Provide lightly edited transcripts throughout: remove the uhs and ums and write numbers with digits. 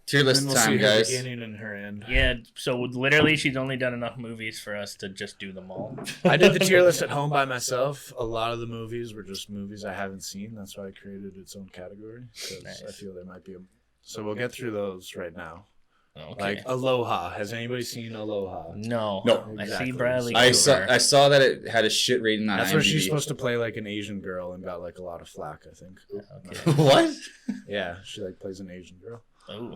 Tier list we'll time, see her guys. beginning and her end. Yeah, so literally she's only done enough movies for us to just do them all. I did the tier list at home by myself. A lot of the movies were just movies I haven't seen. That's why I created its own category. Because Nice. I feel there might be a... So we'll get through those right now. Okay. Like Aloha. Has anybody seen Aloha? No. I Exactly. see Bradley I Cooper. saw that it had a shit rating on That's IMDb. where she's supposed to play like an Asian girl and got like a lot of flack, I think. Okay. What? Yeah, she like plays an Asian girl. Oh.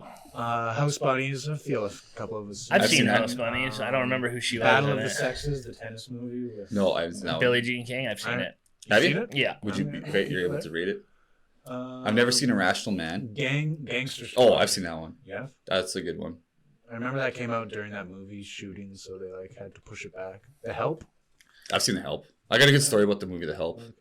House Bunnies. I feel a couple of us. I've seen seen that. House Bunnies. I don't remember who she was Battle in of the it. Sexes, the tennis movie. With... No, I haven't seen that one. Billie Jean King. I've seen it. Have seen you? it? Yeah. Would you be great? You're able to rate it? I've never seen Irrational Man. Gangster. Oh, I've seen that one. Yeah. That's a good one. I remember that came out during that movie shooting, so they like had to push it back. The Help. I've seen The Help. I got a good story about the movie The Help. Okay.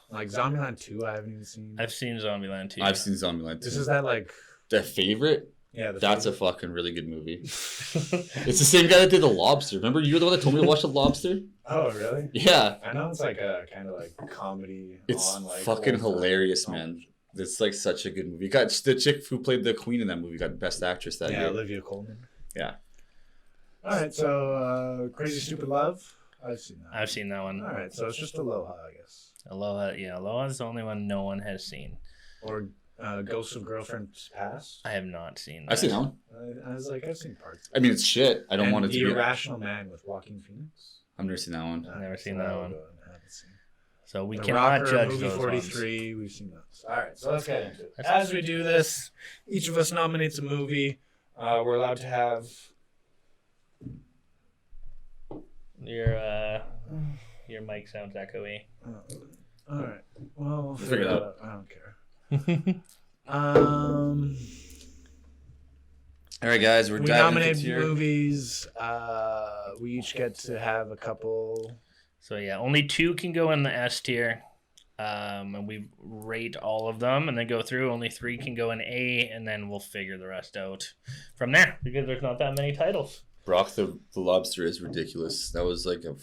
Like Zombieland 2, I haven't even seen. I've seen Zombieland too. I've seen Zombieland too. This is that like. The Favorite? Yeah. That's a fucking really good movie. It's the same guy that did The Lobster. Remember, you were the one that told me to watch The Lobster? Oh really? Yeah. I know it's like a kind of like comedy. It's on, like, fucking old hilarious, time. man. It's like such a good movie. Got the chick who played the queen in that movie got Best Actress that Yeah, year. Olivia Colman. Yeah. All right, so Crazy Stupid Love. I've seen that. I've seen that one. All right, so it's just Aloha, I guess. Aloha. Yeah, Aloha's the only one no one has seen. Or Ghosts of Girlfriend's Past. I have not seen that. I've seen that one. I was like, I've seen parts. I mean, it's shit. I don't want it to The be. Irrational Man with Joaquin Phoenix. I've never seen that one. I've never seen So that I one. haven't seen. So we The cannot Rocker, judge movie those 43. We've seen those. All right, so let's get into it. That's- As we do this, each of us nominates a movie. We're allowed to have. ones. Your mic sounds echoey. All right. Well, we'll Figure it out. I don't care. All right, guys, we're We diving nominate into tier. movies. We each get to have a couple. So yeah, only 2 can go in the S tier. And we rate all of them and then go through. Only 3 can go in A, and then we'll figure the rest out from there because there's not that many titles. Brock the Lobster is ridiculous. That was like a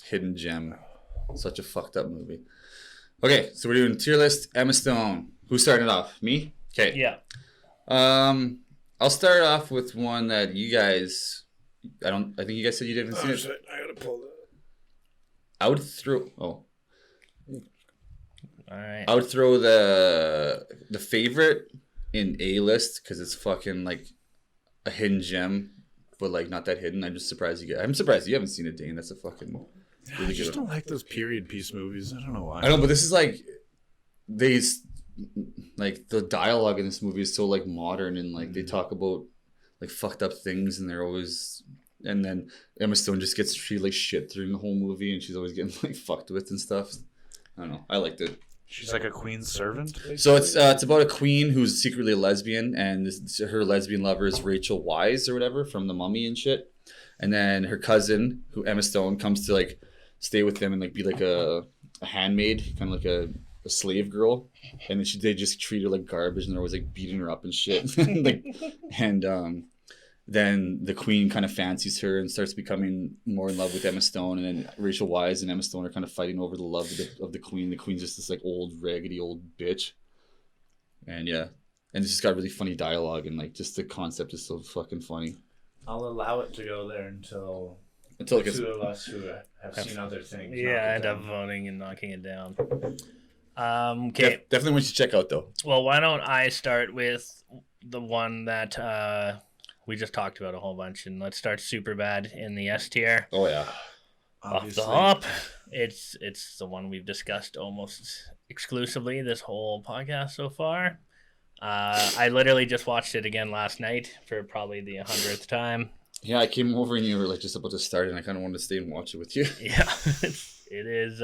hidden gem. Such a fucked up movie. Okay, so we're doing tier list. Emma Stone. Who's starting it off? Me? Okay. Yeah. I'll start off with one that you guys. I think you guys said you didn't see it. I gotta pull it. I would throw. Oh. All right. I would throw the Favorite in A list because it's fucking like a hidden gem, but like not that hidden. I'm just surprised you get. I'm surprised you haven't seen it, Dane. That's a fucking really I just good one. don't like those period piece movies. I don't know why. I know, but this is like like the dialogue in this movie is so like modern and like they talk about like fucked up things and they're always. And then Emma Stone just gets treated like shit during the whole movie, and she's always getting like fucked with and stuff. I don't know. I liked it. She's like a queen's servant. Basically. So it's about a queen who's secretly a lesbian, and her lesbian lover is Rachel Weisz or whatever from The Mummy and shit. And then her cousin, who Emma Stone, comes to like stay with them and like be like a handmaid, kind of like a slave girl. And then they just treat her like garbage, and they're always like beating her up and shit. Then the queen kind of fancies her and starts becoming more in love with Emma Stone. And then Rachel Weisz and Emma Stone are kind of fighting over the love of the queen. The queen's just this like old, raggedy old bitch. And yeah. And it's just got really funny dialogue. And like just the concept is so fucking funny. I'll allow it to go there until It the gets... two of us who have seen other things. Yeah, end up voting and knocking it down. Okay. Definitely one you should check out though. Well, why don't I start with the one that we just talked about a whole bunch, and let's start Superbad in the S tier. Oh yeah. Obviously. Off the hop, it's the one we've discussed almost exclusively this whole podcast so far. I literally just watched it again last night for probably the 100th time. Yeah, I came over and you were like just about to start, and I kind of wanted to stay and watch it with you. Yeah, it is.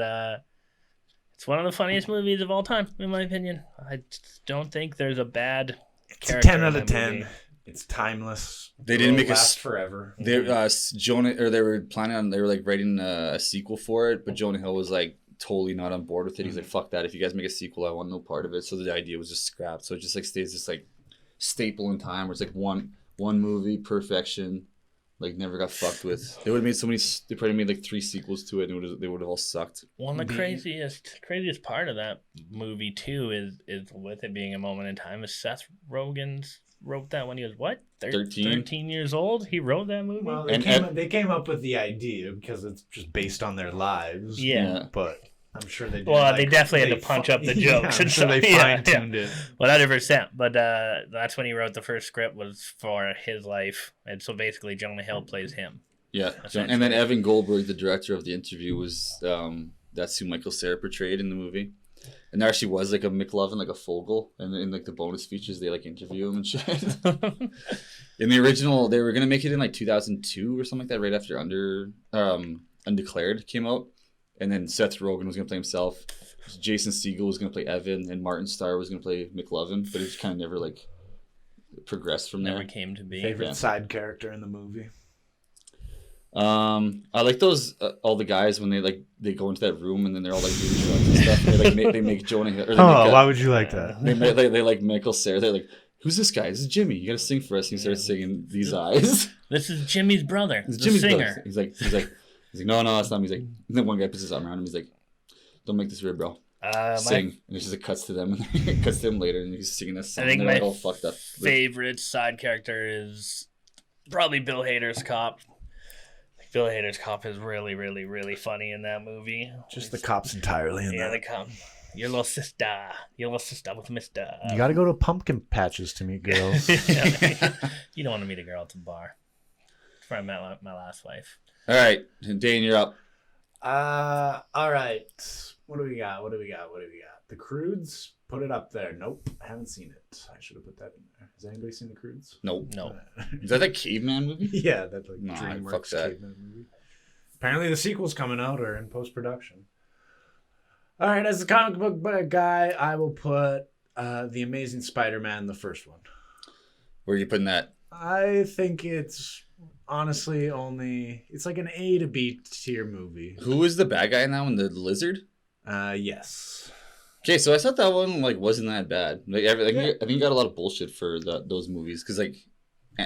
It's one of the funniest movies of all time, in my opinion. I don't think there's a bad It's a character 10 in out that of 10. movie. It's timeless. They didn't It'll make a last forever. They they were planning on, they were like writing a sequel for it, but Jonah Hill was like totally not on board with it. He's like, fuck that, if you guys make a sequel I want no part of it. So the idea was just scrapped. So it just like stays this like staple in time where it's like one movie, perfection, Like never got fucked with. They would have made so many. They probably made like 3 sequels to it, and they would have all sucked. One of the craziest part of that movie too is with it being a moment in time is Seth Rogen wrote that when he was what 13 years old. He wrote that movie. Well, they came up with the idea because it's just based on their lives. Yeah. But I'm sure they did. Well, they definitely had to punch up the jokes. I'm sure they fine-tuned it. 100%. But that's when he wrote the first script was for his life. And so basically Jonah Hill plays him. Yeah. And then Evan Goldberg, the director of The Interview, was that's who Michael Cera portrayed in the movie. And there actually was like a McLovin, like a Fogel, and in like the bonus features they like interview him and shit. In the original, they were gonna make it in like 2002 or something like that, right after Undeclared came out. And then Seth Rogen was going to play himself. Jason Segel was going to play Evan. And Martin Starr was going to play McLovin. But it just kind of never, like, progressed from there. Never came to be. Favorite side character in the movie? I like those, all the guys when they go into that room and then they're all, like, doing drugs and stuff. They make Jonah Hill. Why would you like that? They like Michael Cera. They're like, who's this guy? This is Jimmy. You got to sing for us. And he starts singing These Eyes. This is Jimmy's brother. It's the Jimmy's singer. Brother. He's like, no, that's not me. He's like, and then one guy puts his arm around him. He's like, don't make this weird, bro. Sing. And it just cuts to them. And it cuts to him later. And he's singing this song. I think and my they're all fucked up. favorite side character is probably Bill Hader's cop. Bill Hader's cop is really, really, really funny in that movie. Just the cops entirely in that. Yeah, the cop. Your little sister with Mister. You got to go to pumpkin patches to meet girls. You don't want to meet a girl at the bar. That's where I met my last wife. All right, Dane, you're up. All right. What do we got? The Croods? Put it up there. Nope, I haven't seen it. I should have put that in there. Has anybody seen The Croods? Nope. No. Is that caveman movie? Yeah, that's like Nah, DreamWorks fuck that. caveman movie. Apparently the sequel's coming out or in post-production. All right, as a comic book guy, I will put The Amazing Spider-Man, the first one. Where are you putting that? I think it's honestly it's like an A to B tier movie. Who is the bad guy in that one? The lizard? Yes. Okay, so I thought that one like wasn't that bad. I think you got a lot of bullshit for those movies because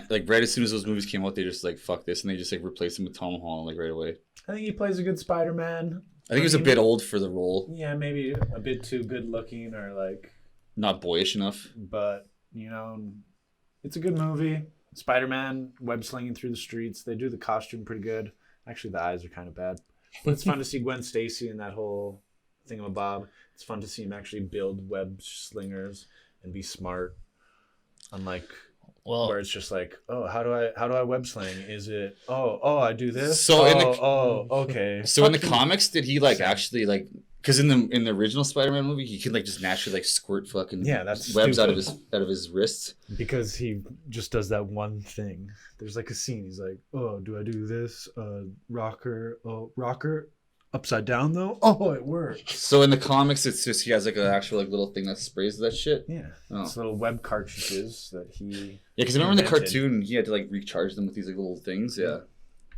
like right as soon as those movies came out, they just like fuck this and they just like replaced him with Tom Holland like right away. I think he plays a good Spider-Man. I think he was a bit old for the role. Yeah, maybe a bit too good looking or like not boyish enough. But it's a good movie. Spider-Man web slinging through the streets. They do the costume pretty good. Actually, the eyes are kind of bad. But it's fun to see Gwen Stacy and that whole thingamabob. It's fun to see him actually build web slingers and be smart. Unlike where it's just like, oh, how do I web sling? Is it I do this? So okay. So in the comics, did he like actually like? Because in the original Spider-Man movie, he could like just naturally like squirt fucking that's webs stupid. out of his wrists. Because he just does that one thing. There's like a scene. He's like, oh, do I do this? Rocker upside down though. Oh, it works. So in the comics, it's just he has like an actual like little thing that sprays that shit. Yeah, it's little web cartridges that he. Yeah, because I remember in the cartoon he had to like recharge them with these like little things. Yeah.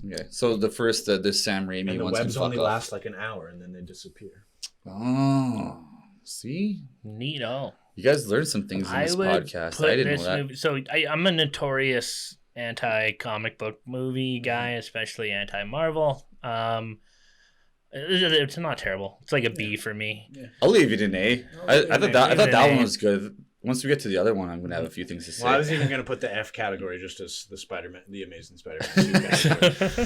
Okay. So the first the Sam Raimi and the ones webs only off. last like an hour and then they disappear. Oh, see, neato. You guys learned some things in this podcast. I didn't know that. Movie, so I'm a notorious anti-comic book movie guy, especially anti-Marvel. It's not terrible. It's like a B for me. Yeah. I'll leave it an A. I thought that one was good. Once we get to the other one, I'm gonna have a few things to say. Well, I was even gonna put the F category just as the Spider-Man, the Amazing Spider-Man 2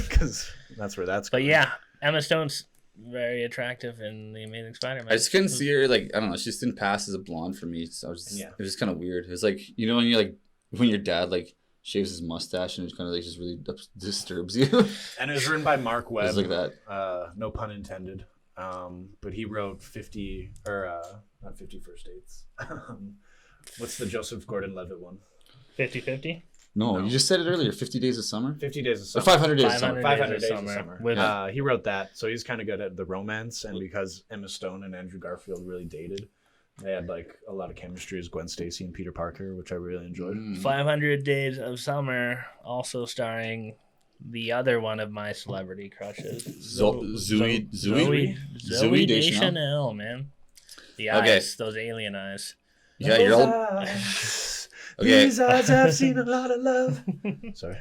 because that's where that's. But yeah, Emma Stone's very attractive in the Amazing Spider-Man. I just couldn't see her like I don't know. She just didn't pass as a blonde for me. So it was just kind of weird. It was like when you like when your dad like shaves his mustache and it kind of like just really disturbs you. And it was written by Mark Webb. Just like that. No pun intended. But he wrote 50 or not 50 First Dates. What's the Joseph Gordon-Levitt one? 50-50? No, you just said it earlier. 50 Days of Summer. 50 Days of Summer. 500 Days of Summer. 500 Days of Summer. With, he wrote that, so he's kind of good at the romance. And because Emma Stone and Andrew Garfield really dated, they had like a lot of chemistry as Gwen Stacy and Peter Parker, which I really enjoyed. 500 Days of Summer, also starring the other one of my celebrity crushes, Zooey Deschanel, man. The eyes, those alien eyes. Yeah, you're old. Okay. These eyes have seen a lot of love. Sorry.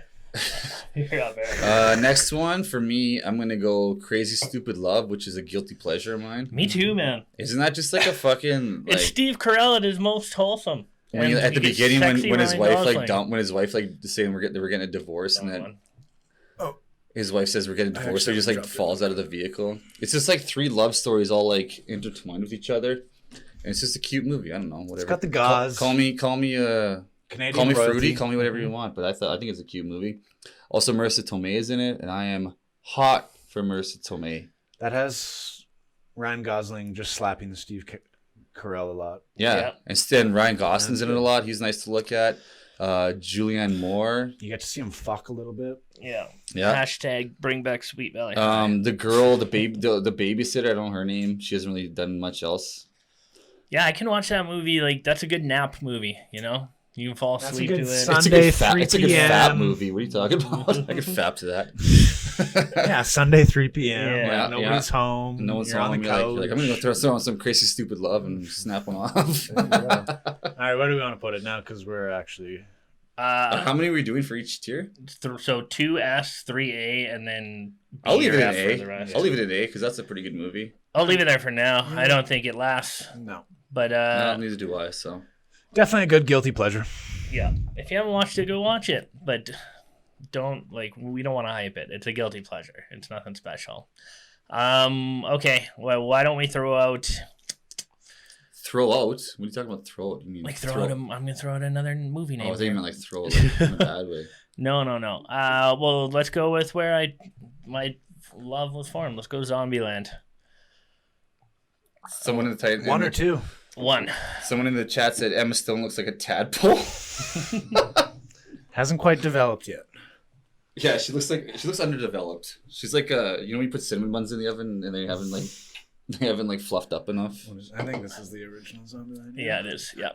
You're up, Eric. Next one for me, I'm gonna go Crazy Stupid Love, which is a guilty pleasure of mine. Me too, man. Isn't that just like a fucking like It's Steve Carell at his most wholesome. when And at the he gets beginning sexy when his Ryan wife Gosling. like dumped when his wife like saying they were getting a divorce and then his wife says we're getting divorced, so he just like falls out of the vehicle. It's just like three love stories all like intertwined with each other. And it's just a cute movie. I don't know, whatever. It's got the gauze. Call me Canadian fruity, royalty. call me whatever you want, but I think it's a cute movie. Also Marissa Tomei is in it, and I am hot for Marissa Tomei. That has Ryan Gosling just slapping the Steve Carell a lot. Yeah. And Ryan Gosling's in it a lot. He's nice to look at. Julianne Moore. You get to see him fuck a little bit. Yeah. Yeah. Hashtag bring back Sweet Valley. The girl, the babysitter, I don't know her name. She hasn't really done much else. Yeah, I can watch that movie. Like, that's a good nap movie, you know? You can fall That's a asleep good to it. Sunday, it's a good 3 fat p.m. movie. What are you talking about? I could fap to that. Yeah, Sunday 3 p.m. Yeah. Like, nobody's home. No one's You're on the home. couch. You're like, I'm gonna go throw on some Crazy Stupid Love and snap one off. All right, where do we want to put it now? Because we're actually How many are we doing for each tier? So 2S, 3A, and then B I'll leave or it in F for the A. rest. I'll leave it in A because that's a pretty good movie. I'll leave it there for now. I don't think it lasts. no. But No, neither do I. So Definitely a good guilty pleasure. yeah, if you haven't watched it, go watch it. But we don't want to hype it. It's a guilty pleasure. It's nothing special. Okay. Well, why don't we throw out? throw out. What are you talking about? Throw out? You mean Like throw out. I'm gonna throw out another movie name. Oh, I think you here. meant like throw like, in a bad way. No. Well, let's go with where my love was formed. Let's go Zombieland. Someone in the title. One or two. One. Someone in the chat said Emma Stone looks like a tadpole. Hasn't quite developed yet. Yeah, she looks underdeveloped. She's like when you put cinnamon buns in the oven and they haven't like fluffed up enough. I think this is the original Zombieland. Yeah, it is. Yeah.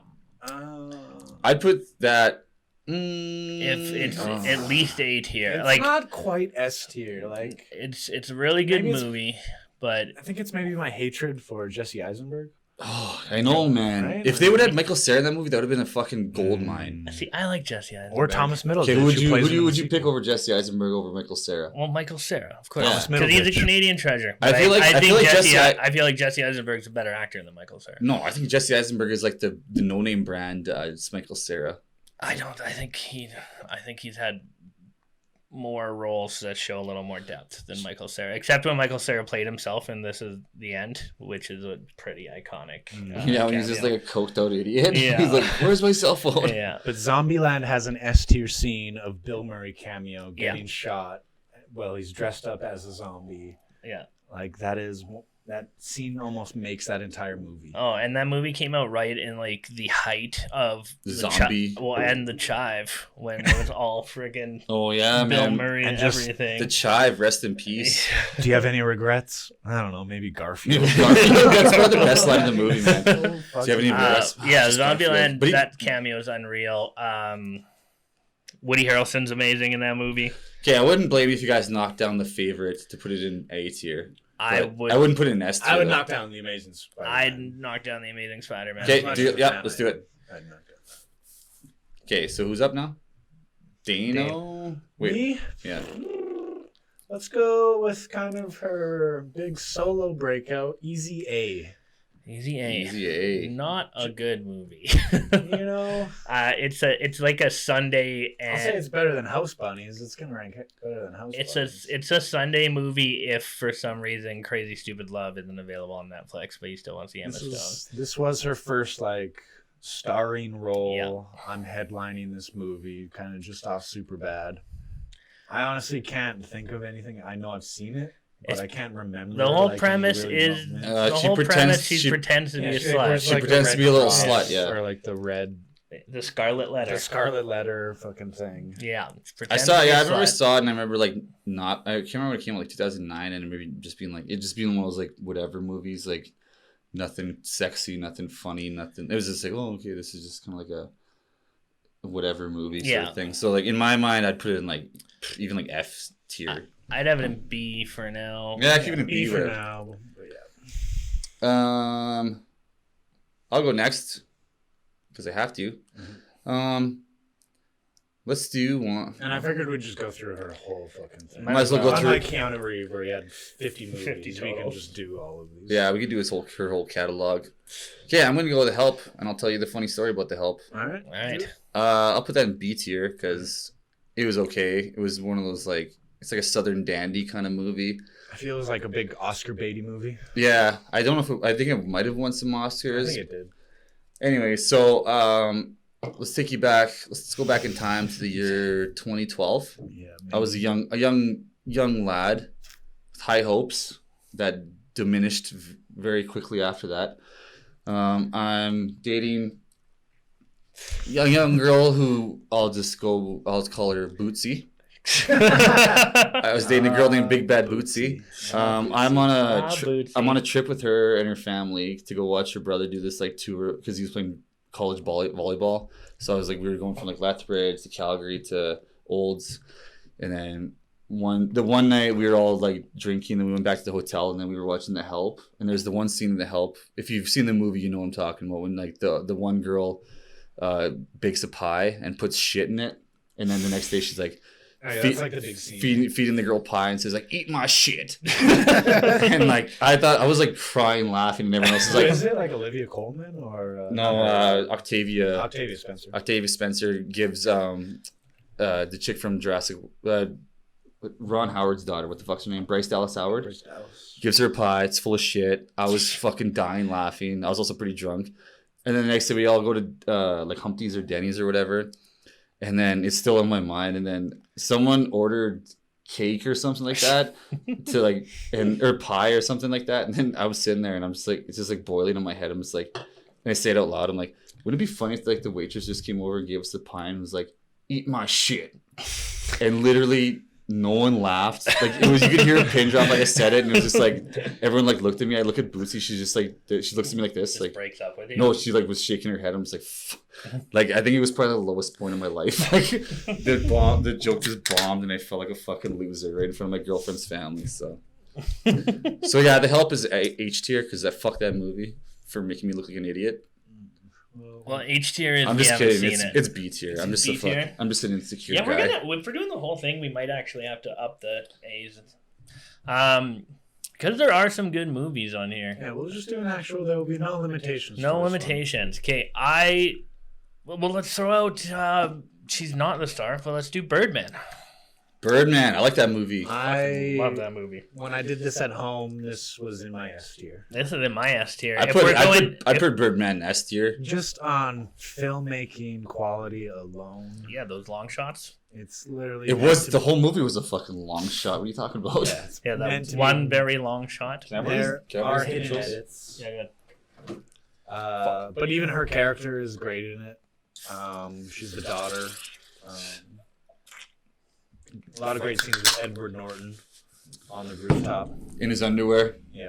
I'd put that. If it's at least A tier, It's like not quite S tier. Like it's a really good Maybe it's- movie, but I think it's maybe my hatred for Jesse Eisenberg. Oh, I know, man. Right? If they would have had Michael Cera in that movie, that would have been a fucking gold mine. see, I like Jesse Eisenberg. Or Thomas Middleditch. Okay, who would plays him in you the pick sequel. over Jesse Eisenberg over Michael Cera? Well, Michael Cera, of course, Thomas because he's a Middleditch. Canadian treasure. I But feel like- I feel like I feel like Jesse Eisenberg's a better actor than Michael Cera. No, I think Jesse Eisenberg is like the no-name brand. It's Michael Cera. I don't. I think he's had more roles that show a little more depth than Michael Cera, except when Michael Cera played himself in This Is the End, which is a pretty iconic. Yeah, when he's just like a coked out idiot. Yeah. He's like, "Where's my cell phone?" Yeah. But Zombieland has an S tier scene of Bill Murray cameo getting shot. Well, he's dressed up as a zombie. Yeah. Like that scene almost makes that entire movie. Oh, and that movie came out right in like the height of the Zombie. and the chive when it was all friggin' Oh yeah, Bill man. Murray and just everything. The Chive, rest in peace. Do you have any regrets? I don't know. Maybe Garfield. That's probably the best line in the movie, man. Do you have any regrets? Yeah, Just Garfield. Zombieland. But he- That cameo is unreal. Woody Harrelson's amazing in that movie. Okay, I wouldn't blame you if you guys knocked down the favorite to put it in A tier. I But would. I wouldn't put it in S tier. I would though. knock down the Amazing I'd Spider-Man. knock down the Amazing Spider-Man. Okay, Much do of a yeah, fan let's I do it. I'd knock Okay, so who's up now? Dano. Wait, Me? yeah. Let's go with kind of her big solo breakout, Easy A. Easy A. Easy A. Not a good movie. You know, It's like a Sunday I'll say and it's better than House Bunnies. It's gonna rank better than House Bunnies. it's a Sunday movie if for some reason Crazy Stupid Love isn't available on Netflix, but you still want to see Emma Stone. This was her first like starring role. I'm headlining this movie, kind of just off Superbad. I honestly can't think of anything. I know I've seen it, but It's- I can't remember. The whole like, any premise really is moments. the she whole pretends- premise. She she- pretends to be a she wears, slut. She like, the pretends to red be a little cross slut, yeah. or like the red, The Scarlet Letter. the Scarlet Letter fucking thing. Yeah, I pretends saw. to be Yeah, a I remember slut. saw it, and I remember like not. I can't remember when it came out, like 2009, and maybe just being like it just being one of those like whatever movies, like nothing sexy, nothing funny, nothing. It was just like, oh, okay, this is just kind of like a whatever movie sort Yeah. of thing. So like in my mind, I'd put it in like even like F tier. I'd have it in B for now. Yeah, keep it in B B. for whatever. now. But yeah. I'll go next because I have to. Let's do one. And I figured we'd just go through her whole fucking thing. Might as well go through. Unlike Keanu Reeves, where he had 50 movies, 50 we can total. just do all of these. Yeah, we could do her whole catalog. Okay, I'm gonna go with The Help, and I'll tell you the funny story about The Help. All right. All right. I'll put that in B tier because it was okay. It was one of those like it's like a Southern dandy kind of movie. I feel it was like a big Oscar baity movie. Yeah, I don't know if I think it might have won some I Oscars. think it did. Anyway, so let's take you back. Let's go back in time to the year 2012. Yeah. I was a young lad with high hopes that diminished very quickly after that. I'm dating a young girl who I'll call her Bootsy. I was dating a girl named Big Bad Bootsy. I'm on a trip with her and her family to go watch her brother do this like tour because he was playing college volleyball. So I was like, we were going from like Lethbridge to Calgary to Olds, and then the one night we were all like drinking, and we went back to the hotel, and then we were watching The Help. And there's the one scene in The Help. If you've seen the movie, you know what I'm talking about. When like the one girl bakes a pie and puts shit in it, and then the next day she's like. Oh, yeah, that's like the big scene. Feeding the girl pie and says like, "Eat my shit," and like I was like crying, laughing, and everyone else was like, Is it like Olivia Colman or "No, Octavia Spencer? Octavia Spencer gives the chick from Jurassic, Ron Howard's daughter. What the fuck's her name? Bryce Dallas Howard. Bryce Dallas. Gives her a pie. It's full of shit. I was fucking dying laughing. I was also pretty drunk. And then the next day we all go to like Humpty's or Denny's or whatever. And then it's still in my mind. And then someone ordered cake or something like that to like, or pie or something like that. And then I was sitting there and I'm just like, it's just like boiling in my head. I'm just like, and I say it out loud. I'm like, wouldn't it be funny if like the waitress just came over and gave us the pie and was like, "Eat my shit." And literally no one laughed. Like it was, you could hear a pin drop like I said it. And it was just like, everyone like looked at me. I look at Bootsy. She's just like, she looks at me like this. Just like breaks up with you. no, she like was shaking her head. I'm just like, like I think it was probably the lowest point in my life. Like the joke just bombed, and I felt like a fucking loser right in front of my girlfriend's family. So yeah, The Help is H tier because I fucked that movie for making me look like an idiot. Well, H tier is I'm we just haven't kidding. seen it. It's B tier. I'm just an insecure Yeah, guy. if we're doing the whole thing, we might actually have to up the A's. Because there are some good movies on here. Yeah, we'll just do an actual. There will be no limitations. No limitations. Okay, well, let's throw out. She's not the star, but let's do Birdman. Birdman. I like that movie. I Love that movie. When I did this at home, this was in my S tier. This is in my S tier. I put Birdman in S tier. Just on filmmaking quality alone, Yeah, those long shots. it's literally. The whole movie was a fucking long shot. What are you talking about? Yeah, it's Yeah, meant that to one be- very long shot. There are hidden edits. Yeah, good. But even her character is great in it. She's the daughter. A lot of great scenes with Edward Norton on the rooftop. In his underwear. Yeah.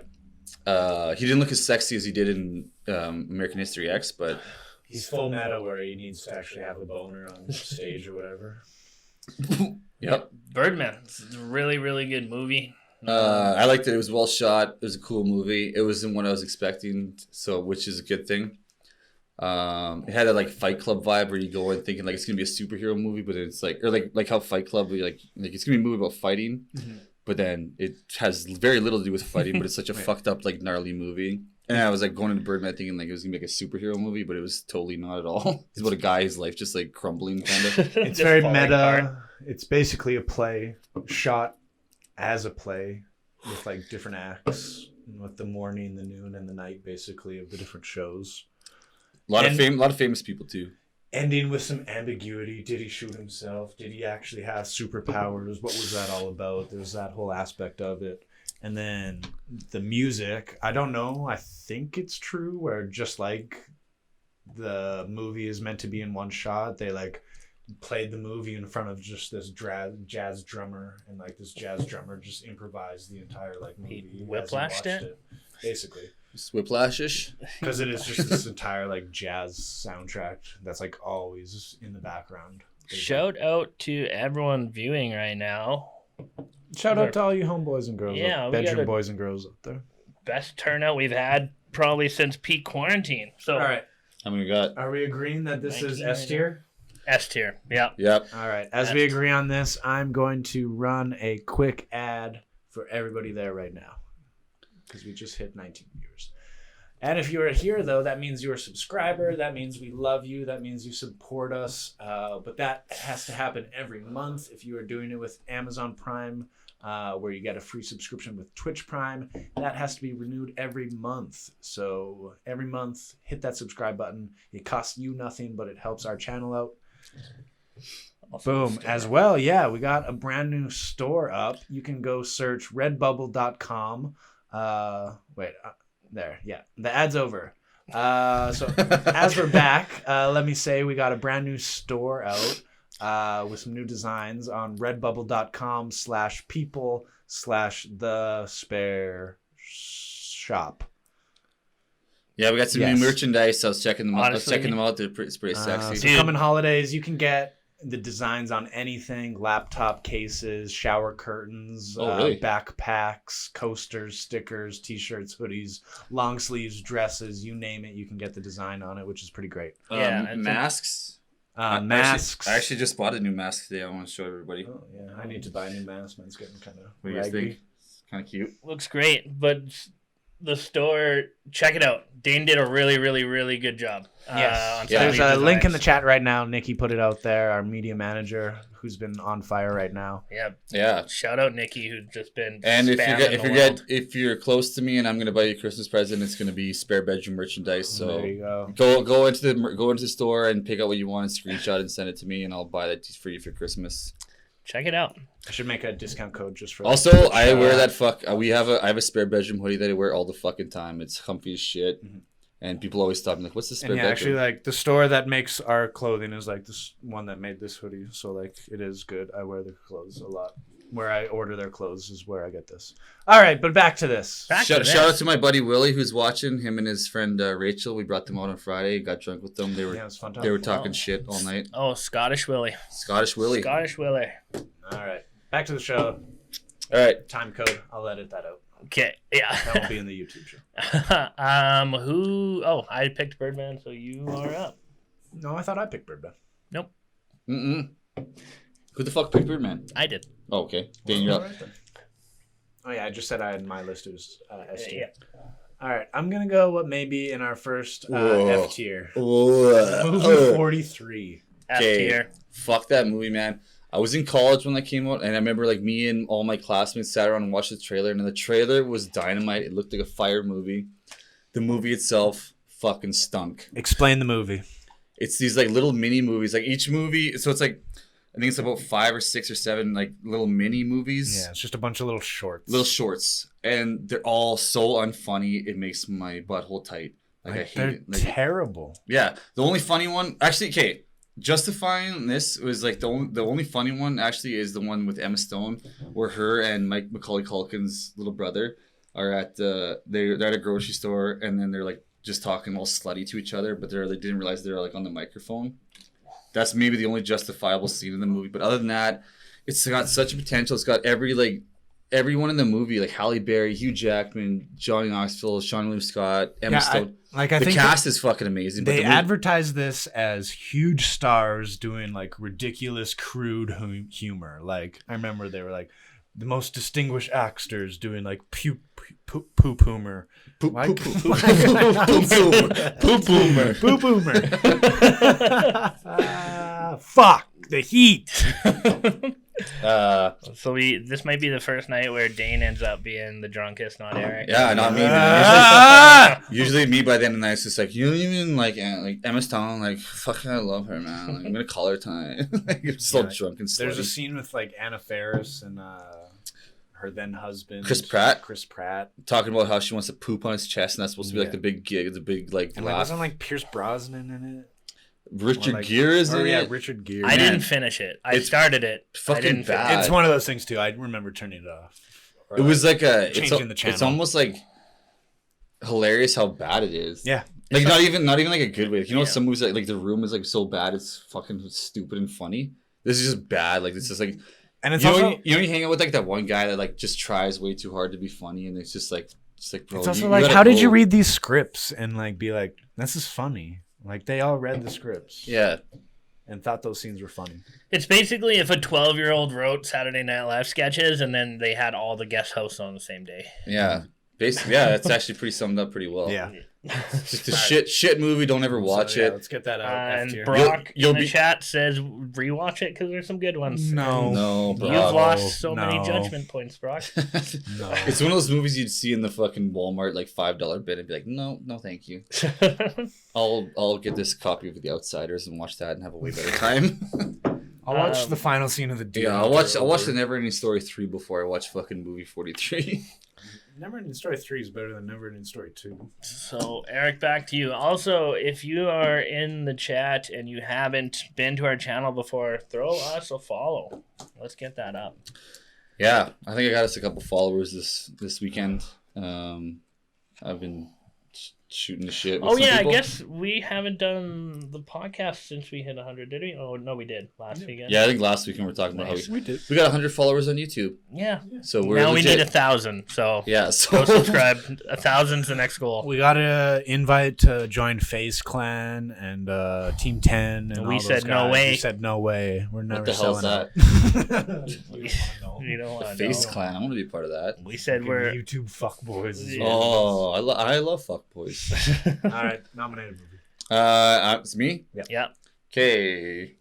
He didn't look as sexy as he did in American History X, but He's full meta where he needs to actually have a boner on stage or whatever. yep. Birdman. It's a really, really good movie. I liked it. It was well shot. It was a cool movie. It wasn't what I was expecting, which is a good thing. It had that like Fight Club vibe where you go in thinking like it's gonna be a superhero movie, but it's like, or like how Fight Club, where you're like it's gonna be a movie about fighting, but then it has very little to do with fighting, but it's such a fucked up like gnarly movie. And I was like going into Birdman thinking like it was gonna be like a superhero movie, but it was totally not at all. It's about a guy's life just like crumbling kind of. It's Just very falling meta. apart. It's basically a play shot as a play with like different acts, with the morning, the noon, and the night basically of the different shows. A lot of famous people too. Ending with some ambiguity. Did he shoot himself? Did he actually have superpowers? What was that all about? There's that whole aspect of it. And then the music, I don't know. I think it's true where just like the movie is meant to be in one shot, they like played the movie in front of just this jazz drummer, and like this jazz drummer just improvised the entire like movie. He as whiplashed watched it? basically. Whiplashish. Because it is just this entire like jazz soundtrack that's like always in the background. Shout out to everyone viewing right now. Shout out to all you homeboys and girls, Yeah, we bedroom gotta- boys and girls up there. Best turnout we've had probably since peak quarantine. So All right, How many we got? are we agreeing that this is 19 S tier? S tier. Yeah. Yep. All right. As we agree on this, I'm going to run a quick ad for everybody there right now because we just hit 19 viewers. And if you're here, though, that means you're a subscriber. That means we love you. That means you support us. But that has to happen every month. If you are doing it with Amazon Prime, where you get a free subscription with Twitch Prime, that has to be renewed every month. So every month, hit that subscribe button. It costs you nothing, but it helps our channel out. Boom. As well, yeah, we got a brand new store up. You can go search redbubble.com. There, yeah. The ad's over. So as we're back, let me say we got a brand new store out with some new designs on redbubble.com/people/the-spare-shop. Yeah, we got some new merchandise. I was checking them out. Honestly, It's pretty sexy. So coming holidays, you can get the designs on anything: laptop cases, shower curtains, backpacks, coasters, stickers, t-shirts, hoodies, long sleeves, dresses, you name it, you can get the design on it, which is pretty great. Masks. Masks. I actually just bought a new mask today. I want to show everybody. Oh, yeah, I need to buy a new mask. Mine's getting kind of What do you guys think? It's kind of cute. Looks great, but the store, check it out. Dane did a really, really, really good job. Yes. There's a link in the chat right now. Nikki put it out there, our media manager, who's been on fire right now. Yeah. Shout out Nikki, who's just been. And if you're close to me and I'm gonna buy you a Christmas present, it's gonna be spare bedroom merchandise. So there you go. Go into the store and pick out what you want and screenshot and send it to me, and I'll buy that for you for Christmas. Check it out. I should make a discount code just for. Also, I wear that I have a spare bedroom hoodie that I wear all the fucking time. It's comfy as shit. Mm-hmm. And people always stop me like, "What's the spare bedroom?" Actually, like the store that makes our clothing is like this one that made this hoodie, so like it is good. I wear their clothes a lot. Where I order their clothes is where I get this. All right, but back to this. Shout out to my buddy Willie who's watching. Him and his friend Rachel. We brought them out on Friday. Got drunk with them. They were talking shit all night. Oh, Scottish Willie. All right, back to the show. All right, time code. I'll edit that out. Okay, yeah. That will be in the YouTube show. I picked Birdman, so you are up. No, I thought I picked Birdman. Nope. Who the fuck picked Birdman? I did. Oh, okay. Then you're up. Right, then. Oh, yeah, I just said I had my list. It was S tier. Yeah. All right, I'm going to go what may be in our first F tier. Movie 43. F tier. Fuck that movie, man. I was in college when that came out, and I remember like me and all my classmates sat around and watched the trailer, and the trailer was dynamite. It looked like a fire movie. The movie itself fucking stunk. Explain the movie. It's these like little mini movies. Like each movie, so it's like I think it's about 5 or 6 or 7 like little mini movies. Yeah, it's just a bunch of little shorts. And they're all so unfunny. It makes my butthole tight. Like I hate it. They're terrible. Yeah, the only funny one, actually, okay. Justifying this was like the only funny one actually is the one with Emma Stone, where her and Macaulay Culkin's little brother are at they're at a grocery store, and then they're like just talking all slutty to each other, but they didn't realize they're like on the microphone. That's maybe the only justifiable scene in the movie, but other than that, it's got such a potential. It's got everyone in the movie, like Halle Berry, Hugh Jackman, Johnny Knoxville, Sean William Scott, Emma Stone. I think the cast is fucking amazing. They advertise this as huge stars doing like ridiculous, crude humor. Like I remember they were like the most distinguished actors doing like poo-poomer. Fuck the heat. So this might be the first night where Dane ends up being the drunkest, not Eric. Yeah, not me. Usually me by the end of the night. It's just like, you don't even like Emma Stone. Like, fucking, I love her, man. Like, I'm gonna call her tonight. Like, I'm so drunk and slutty. There's a scene with like Anna Faris and her then husband Chris Pratt talking about how she wants to poop on his chest, and that's supposed to be like the big gig, the big like. And like, wasn't like Pierce Brosnan in it? Richard Gere is in it. Yeah, Richard Gere. I didn't finish it. I started it. Fucking bad. It's one of those things too. I remember turning it off. It was like changing the channel. It's almost like hilarious how bad it is. Yeah. Like not even like a good way. Like, you know, some movies like The Room is like so bad it's fucking stupid and funny. This is just bad. Like it's just like, and it's you hang out with like that one guy that like just tries way too hard to be funny, and it's just like bro. It's also like, how did you read these scripts and like be like, this is funny? Like they all read the scripts. Yeah. and thought those scenes were funny. It's basically if a 12-year-old wrote Saturday Night Live sketches and then they had all the guest hosts on the same day. Yeah. Basically, yeah, that's actually pretty summed up pretty well. Yeah. Just a shit movie. Don't ever watch So, yeah, it. let's get that out. F And tier. Brock You'll in the be- chat says rewatch it because there's some good ones. No, bro. You've lost so No. many judgment points, Brock. No. It's one of those movies you'd see in the fucking Walmart like $5 bin and be like, no, thank you. I'll get this copy of The Outsiders and watch that and have a way better time. I'll watch the final scene of the Deem. Yeah, I'll watch the Neverending Story 3 before I watch fucking movie 43. Neverending Story 3 is better than Neverending Story 2. So, Eric, back to you. Also, if you are in the chat and you haven't been to our channel before, throw us a follow. Let's get that up. Yeah, I think I got us a couple followers this weekend. I've been shooting the shit with Oh, some yeah, people. I guess we haven't done the podcast since we hit 100, did we? Oh, no, we did last weekend. Yeah, I think last weekend we were talking about how We did. we got 100 followers on YouTube. Yeah. So we're Now we legit. need 1,000, so Yeah, so go subscribe. 1,000's the next goal. We got an invite to join FaZe Clan and Team 10. And We all those said no guys. way. We said no way. We're never what the hell's selling that? out. You don't want to Face know. Clan. I want to be part of that. We said we're... YouTube fuckboys. Yeah. Oh, I love fuckboys. All right, nominated movie. It's me. Yeah. Okay.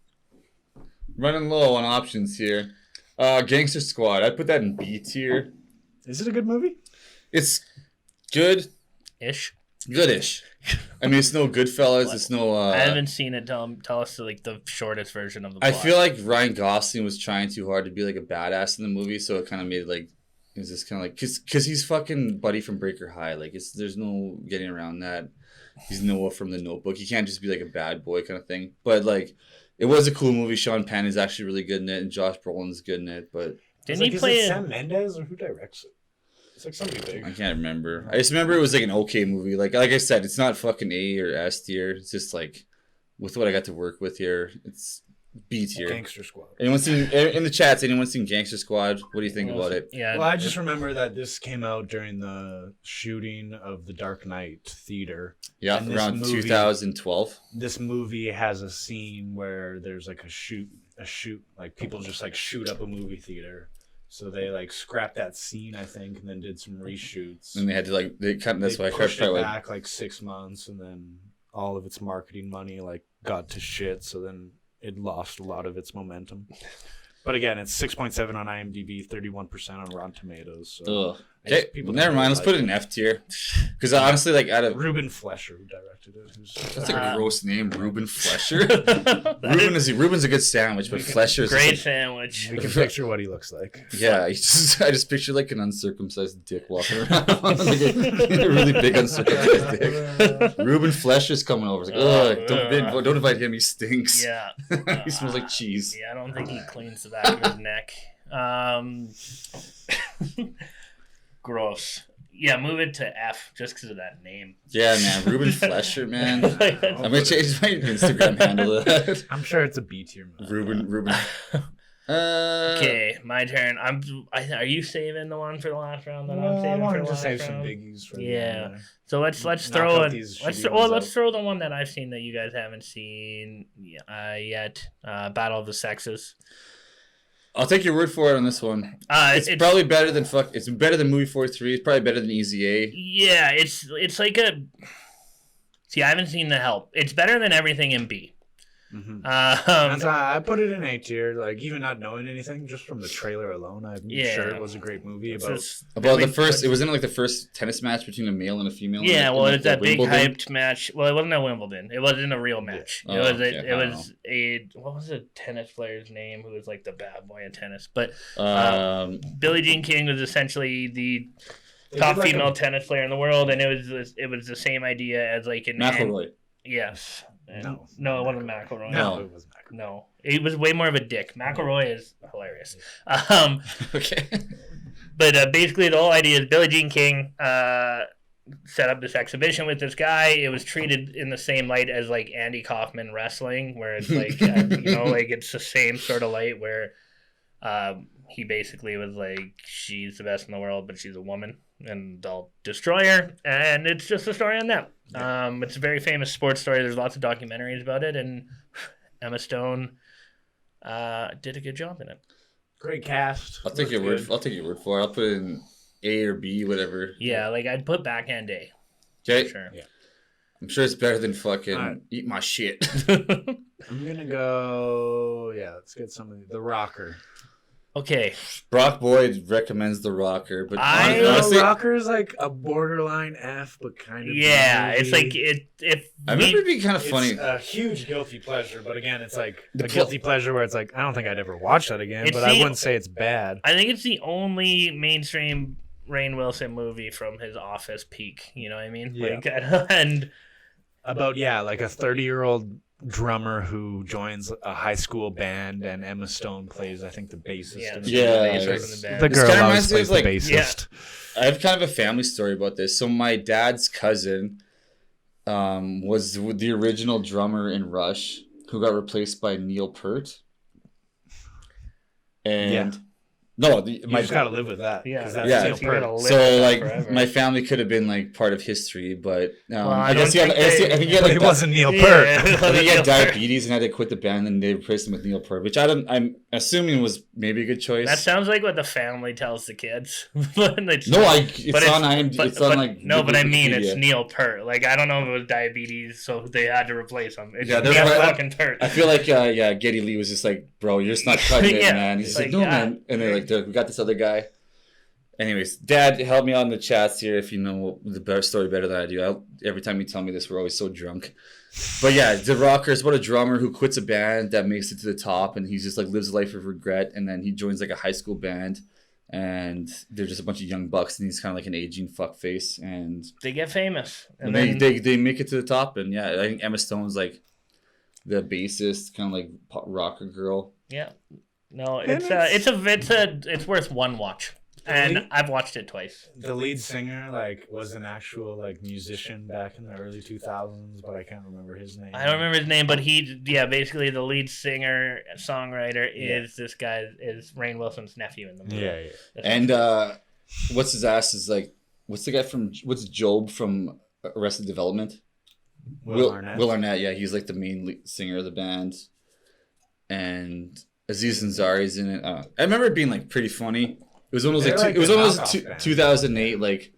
Running low on options here. Gangster Squad. I put that in B tier. Is it a good movie? It's good, Ish. goodish. I mean, it's no Goodfellas. It's no. I haven't seen it. Tell us like the shortest version of the plot. I feel like Ryan Gosling was trying too hard to be like a badass in the movie, so it kind of made it like it's just kind of like because he's fucking Buddy from Breaker High. Like there's no getting around that. He's Noah from The Notebook. He can't just be like a bad boy kind of thing. But like, it was a cool movie. Sean Penn is actually really good in it, and Josh Brolin's good in it. But Didn't he Is play it it? Sam Mendes or who directs it? It's like somebody big. I can't remember. I just remember it was like an okay movie. Like I said, it's not fucking A or S tier. It's just like with what I got to work with here, it's B tier. Gangster Squad. Anyone seen in the chats? Anyone seen Gangster Squad? What do you think about it? Yeah. Well, I just remember that this came out during the shooting of the Dark Knight Theater. Yeah, And this around movie- 2012. This movie has a scene where there's like a shoot, like people just like shoot up a movie theater. So they like scrapped that scene, I think, and then did some reshoots. And they had to like that's They why I pushed tried it like back like 6 months, and then all of its marketing money like got to shit. So then it lost a lot of its momentum. But again, it's 6.7 on IMDb, 31% on Rotten Tomatoes. So ugh. I guess Okay, people never don't mind. really Let's put it like in F tier. Because honestly, like out of Ruben Flesher, who directed it. that's a gross name, Ruben Flesher. Ruben's a good sandwich, but Flesher's Great just sandwich. We can picture what he looks like. like, yeah. I just picture like an uncircumcised dick walking around, like a really big uncircumcised dick. Ruben Flesher's coming over. It's like, ugh, don't invite him. He stinks. Yeah. He smells like cheese. Yeah, I don't think he cleans the back of his neck. Gross. Yeah, move it to F just because of that name. Yeah, man, Ruben Flesher, man. I'm gonna change my Instagram handle to that. I'm sure it's a B tier movie. Ruben. Okay, my turn. Are you saving the one for the last round that I'm I saving for wanted the to last save round? some biggies for Yeah. the So let's Knock throw out it. these Let's shitty ones let's out. throw the one that I've seen that you guys haven't seen yet. Battle of the Sexes. I'll take your word for it on this one. It's probably better than It's better than Movie 43. It's probably better than Easy A. Yeah, it's like a. See, I haven't seen The Help. It's better than everything in B. Mm-hmm. Um, I put it in A tier, like even not knowing anything, just from the trailer alone, I'm Yeah. sure it was a great movie it's about. just About really the first, good. it was in like the first tennis match between a male and a female. Yeah, well, in, it's that big Wimbledon. hyped match. Well, it wasn't at Wimbledon. It wasn't a real match. Oh, It was okay. it was a what was the tennis player's name who was like the bad boy in tennis? But Billie Jean King was essentially the They top did, like, female tennis player in the world, and it was the same idea as like an McElroy. Yes. And- No. it wasn't McElroy. No, it wasn't. No, it was way more of a dick. McElroy is hilarious. Okay. But basically, the whole idea is Billie Jean King set up this exhibition with this guy. It was treated in the same light as like Andy Kaufman wrestling, where it's like like it's the same sort of light where he basically was like, she's the best in the world, but she's a woman, and they'll destroy her. And it's just a story on that. It's a very famous sports story. There's lots of documentaries about it, and Emma Stone did a good job in it. Great cast. I'll take your word. I'll take your word for it. I'll put it in A or B, whatever. Yeah, like I'd put Backhand A. Okay. Sure. Yeah. I'm sure it's better than fucking Alright. Eat My Shit. I'm gonna go. Yeah, let's get somebody. The Rocker. Okay. Brock Boyd recommends The Rocker, but The Rocker's like a borderline F, but kind of. Yeah, movie. it's like if I remember it being kind of funny. It's a huge guilty pleasure, but again, it's like The a guilty pleasure where it's like I don't think I'd ever watch that again, but I wouldn't say it's bad. I think it's the only mainstream Rainn Wilson movie from his Office peak. You know what I mean? Yeah. Like, and About like a 30-year-old drummer who joins a high school band, and Emma Stone plays, I think, the bassist. in the band. it's- The girl kinda always reminds me of, plays the like- bassist. I have kind of a family story about this. So my dad's cousin was the original drummer in Rush, who got replaced by Neil Peart. And no, You just gotta live with that. Yeah. 'cause that's Yeah. Neil You gotta Peart. live so with that like forever. my family could have been like part of history, but I I guess don't I think he had But like it wasn't Neil Yeah. Peart. I think he Neil had Peart. diabetes and had to quit the band, and they replaced him with Neil Peart, which I'm assuming was maybe a good choice. That sounds like what the family tells the kids. But it's It's but on IMDb. but- It's on but- like no, but I mean it's Wikipedia. Neil Peart. Like I don't know if it was diabetes, so they had to replace him. It's Yeah, they're Neil right- fucking Peart. I feel like Geddy Lee was just like, bro, you're just not cutting it, Yeah, man. He's like, like, no, yeah. man. And they're like, "Dude, we got this other guy. Anyways, Dad, help me out in the chats here if you know the story better than I do. Every time you tell me this, we're always so drunk. But yeah, The Rocker is about a drummer who quits a band that makes it to the top, and he's just like lives a life of regret, and then he joins like a high school band, and they're just a bunch of young bucks, and he's kind of like an aging fuckface, and They get famous, and they, then they make it to the top, and yeah, I think Emma Stone's like the bassist, kind of like rocker girl. yeah, no, And it's worth one watch, and Really? I've watched it twice. The lead singer was an actual musician back in the early 2000s, but I can't remember his name. I don't remember his name, but basically the lead singer songwriter is this guy is Rainn Wilson's nephew in the movie. Yeah. And what's his ass is like, what's the guy from, what's Job from Arrested Development? Will Arnett. Will Arnett, yeah, he's like the main singer of the band. And Aziz Ansari's in it. I remember it being like pretty funny. It was one of those They're like it was the one of those knockoff band. 2008 like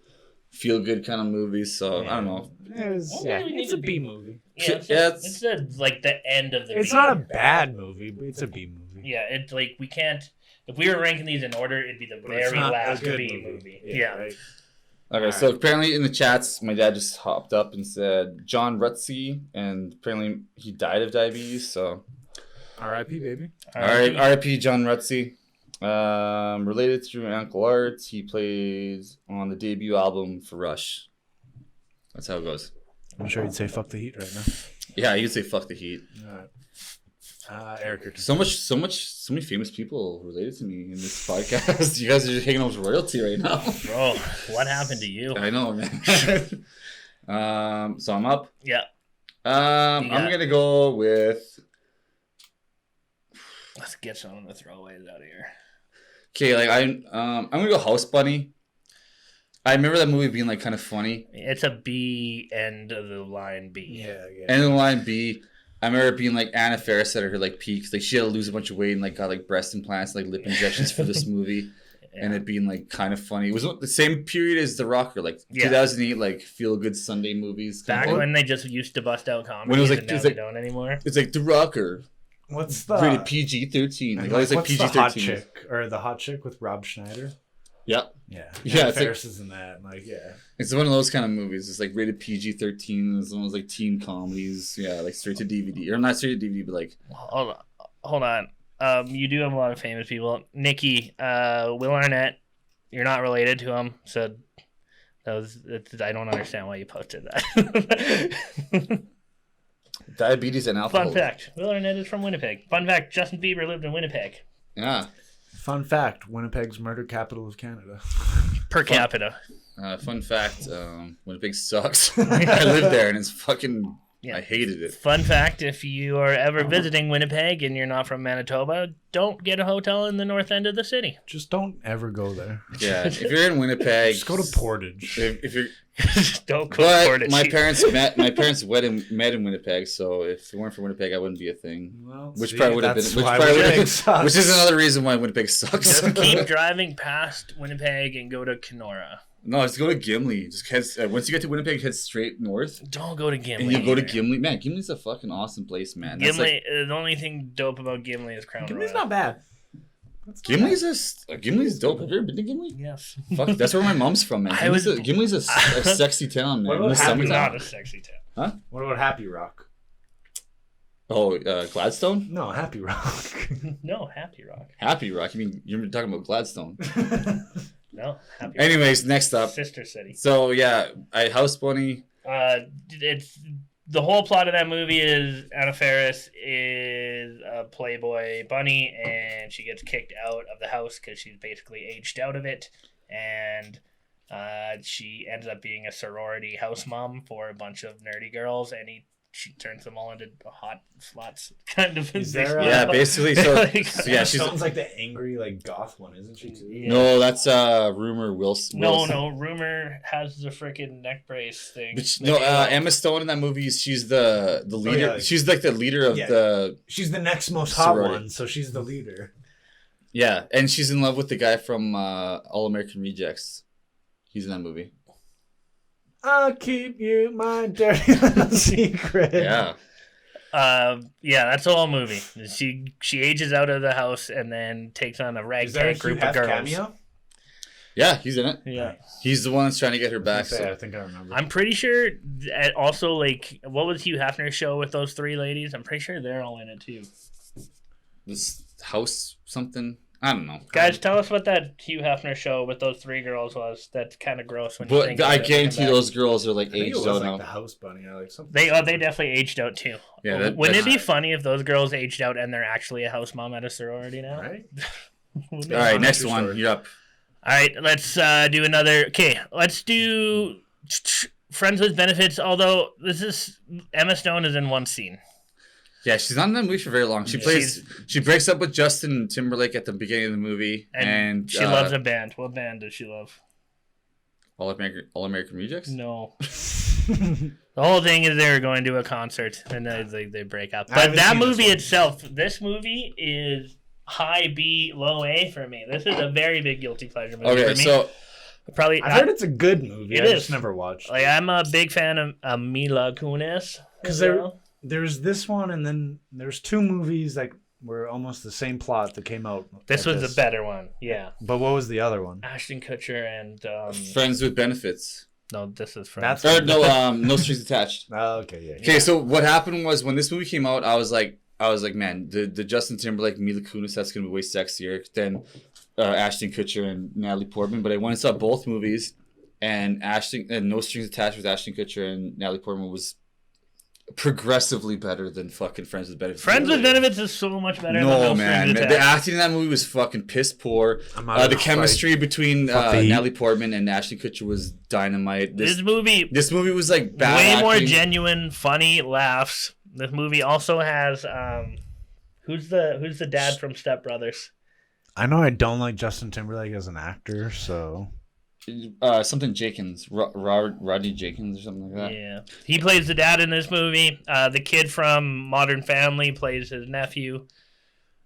feel good kind of movies. So I don't know. It's a B movie. Yeah, it's the end of the. It's B. not a bad movie, but it's a B movie. Yeah, it's like we can't. If we were ranking these in order, it'd be the But it's very not a last good B movie. Yeah. right? Okay, so apparently in the chats, my dad just hopped up and said John Rutsey, and apparently he died of diabetes. So R.I.P. baby. all right, R.I.P. John Rutsey. Related to my Uncle Art, he plays on the debut album for Rush. That's how it goes. I'm sure you'd say fuck the Heat right now. Yeah, you'd say fuck the Heat. All right. Eric, your turn. So many famous people related to me in this podcast. You guys are just hanging out with royalty right now. Bro, what happened to you? I know, man. So I'm up. Yeah. I'm gonna go with. Let's get some of the throwaways out of here. Okay, like I'm gonna go House Bunny. I remember that movie being like kind of funny. It's a B end of the line B. Yeah. And in line B, I remember it being like Anna Faris at her like peaks. Like she had to lose a bunch of weight and like got like breast implants, like lip injections for this movie. Yeah. And it being like kind of funny. It was the same period as The Rocker, like Yeah. 2008, like feel good Sunday movies. Back Kinda. when they just used to bust out comedy, When it was like- and now it's they like- don't anymore. It's like The Rocker, What's the rated PG-13. Like always like what's the hot PG-13. chick or the hot chick with Rob Schneider? Yeah, Yeah. Yeah, it's like- Ferris is in that. Yeah. it's one of those kind of movies. It's like rated PG-13. It's one of those like teen comedies. Yeah, like straight to DVD, or not straight to DVD, but like Hold on. You do have a lot of famous people. Nikki, Will Arnett. You're not related to him, so I don't understand why you posted that. diabetes and alcohol. Fun fact: Will Arnett is from Winnipeg. Fun fact: Justin Bieber lived in Winnipeg. Yeah. Fun fact: Winnipeg's murder capital of Canada. Per capita. Fun fact: Winnipeg sucks. I live there, and it's fucking Yeah. I hated it. Fun fact, if you are ever visiting Winnipeg and you're not from Manitoba, don't get a hotel in the north end of the city. Just don't ever go there. Yeah, if you're in Winnipeg, Just go to Portage. If you're, Don't go but for it. my parents met met in Winnipeg, so if it weren't for Winnipeg, I wouldn't be a thing. Well, Which probably would have been, that's which why probably would have Winnipeg been, sucks. which is another reason why Winnipeg sucks. Just keep driving past Winnipeg and go to Kenora. No, just go to Gimli. Just once you get to Winnipeg, head straight north, Don't go to Gimli. and you go to either. Gimli. Man, Gimli's a fucking awesome place, man. That's Gimli, the only thing dope about Gimli is Crown Gimli's Royal. not bad. Gimli's dope. Have you ever been to Gimli? Yes. Fuck, that's where my mom's from, man. I was- Gimli's a sexy town, man. What In about the Happy summertime. Not a sexy town. What about Happy Rock? Oh, Gladstone? No, Happy Rock. No, Happy Rock. Happy Rock. I mean, you're talking about Gladstone. No, Happy Rock. Anyways, next up. Sister City. So yeah, House Bunny. It's the whole plot of that movie is Anna Faris is a Playboy bunny, and she gets kicked out of the house because she's basically aged out of it, and she ends up being a sorority house mom for a bunch of nerdy girls, and she turns them all into hot sluts, kind of. Is there a- Yeah, basically. So, Like, so yeah, she's sounds like the angry goth one, isn't she? Too? Yeah. no. That's Rumor Wilson. No, Rumor has the freaking neck brace thing. But Emma Stone in that movie, she's the leader. yeah, like- she's like the leader of Yeah. the She's the next most hot Sorority. one, so she's the leader. yeah, and she's in love with the guy from All American Rejects. He's in that movie. I'll keep you my dirty little secret. Yeah, Yeah, that's the whole movie. She ages out of the house and then takes on a Is there a ragtag group Hugh of Hef girls. cameo? yeah, he's in it. Yeah, He's the one that's trying to get her back. I think I remember. I'm pretty sure. Also, like, what was Hugh Hefner's show with those three ladies? I'm pretty sure they're all in it too. This house something. I don't know. Guys, tell us what that Hugh Hefner show with those three girls was. That's kind of gross when you But think I about it, guarantee looking back. those girls are like I think it aged was out like now. the House Bunny or like something. They definitely aged out too. Yeah, Wouldn't it be that's- funny if those girls aged out and they're actually a house mom at a sorority now? Right? Wouldn't it All right, be next True one. story. You're up. All right, let's do another. Okay, let's do Friends with Benefits. Although this is Emma Stone is in one scene. Yeah, she's not in that movie for very long. She breaks up with Justin Timberlake at the beginning of the movie, and she loves a band. What band does she love? All American Rejects. No. The whole thing is they were going to a concert and they break up. I But haven't that seen this movie one. itself, this movie is high B, low A for me. This is a very big guilty pleasure movie Okay, for me. so Probably, I've heard it's a good movie. It I is. just never watched. like, I'm a big fan of Mila Kunis. Because there's this one, and then there's two movies that were almost the same plot that came out. This like was the better one, yeah. But what was the other one? Ashton Kutcher and Friends with Benefits. no, this is from That's- Or no, No Strings Attached. Oh, okay, yeah. Okay, so what happened was when this movie came out, I was like, man, the Justin Timberlake, Mila Kunis, that's gonna be way sexier than Ashton Kutcher and Natalie Portman. But I went and saw both movies, and No Strings Attached with Ashton Kutcher and Natalie Portman was progressively better than fucking Friends with Benefits. Friends with Benefits is so much better than No, No man, Strings the Attached. acting in that movie was fucking piss poor. I'm out of The the chemistry between Fuck the heat. Natalie Portman and Ashton Kutcher was dynamite. This movie This movie was like bad way more acting. genuine, funny laughs. This movie also has who's the dad from Step Brothers? I know I don't like Justin Timberlake as an actor, so Something Jenkins, Rodney Jenkins or something like that. Yeah, he plays the dad in this movie. The kid from Modern Family plays his nephew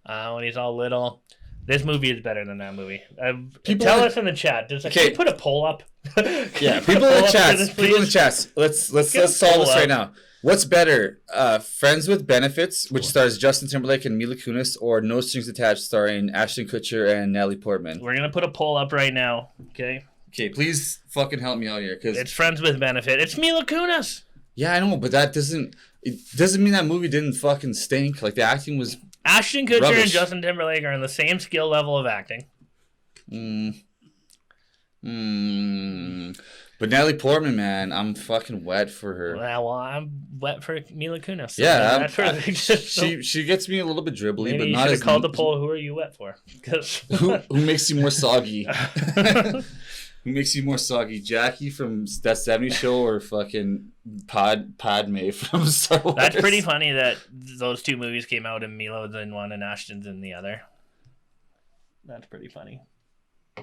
when he's all little. This movie is better than that movie. Tell us in the chat. Can Okay. you put a poll up? Yeah, people in the chats. People in the chats. Let's Get a solve poll this up. right now. What's better, Friends with Benefits, which stars Justin Timberlake and Mila Kunis, or No Strings Attached, starring Ashton Kutcher and Natalie Portman? We're gonna put a poll up right now. Okay, Okay, please fucking help me out here, because it's Friends with Benefit. It's Mila Kunis. yeah, I know, but it doesn't mean that movie didn't fucking stink. Like the acting was. Ashton Kutcher and Rubbish. Justin Timberlake are in the same skill level of acting. But Natalie Portman, man, I'm fucking wet for her. Well, I'm wet for Mila Kunis. So Yeah, that's where they just she gets me a little bit dribbly, maybe but you not should as have called the poll. Who are you wet for? Because who makes you more soggy. Who makes you more soggy, Jackie from that 70s show or fucking Padme from Star Wars? That's pretty funny that those two movies came out and Milo's in one and Ashton's in the other. That's pretty funny.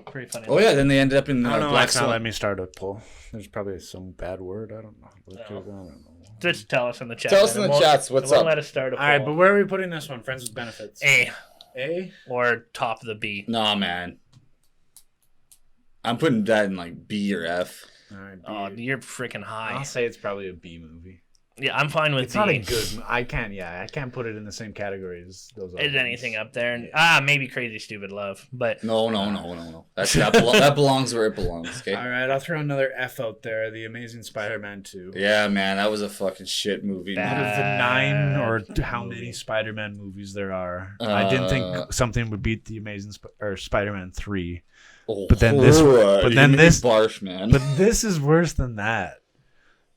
Pretty funny. Oh yeah, then they ended up in Black Swan. Swan. Let me start a poll. There's probably some bad word. I don't know. I don't know. Just tell us in the chat. Tell us in the chats what's up. Let us start a poll. All right, but where are we putting this one? Friends with benefits. A or top of the B. Nah, man. I'm putting that in like B or F. All right, B. Oh, you're freaking high. I'll say it's probably a B movie. Yeah, I'm fine with It's B. not a good. I can't put it in the same category as those. Is anything up there? Yeah. Maybe Crazy Stupid Love, but No. That belongs where it belongs. Okay. All right, I'll throw another F out there. The Amazing Spider-Man 2. Yeah, man, that was a fucking shit movie. Out Man. of the 9 or how many Spider-Man movies there are, I didn't think something would beat the Amazing Spider-Man 3. But then this, barf, man. But this is worse than that.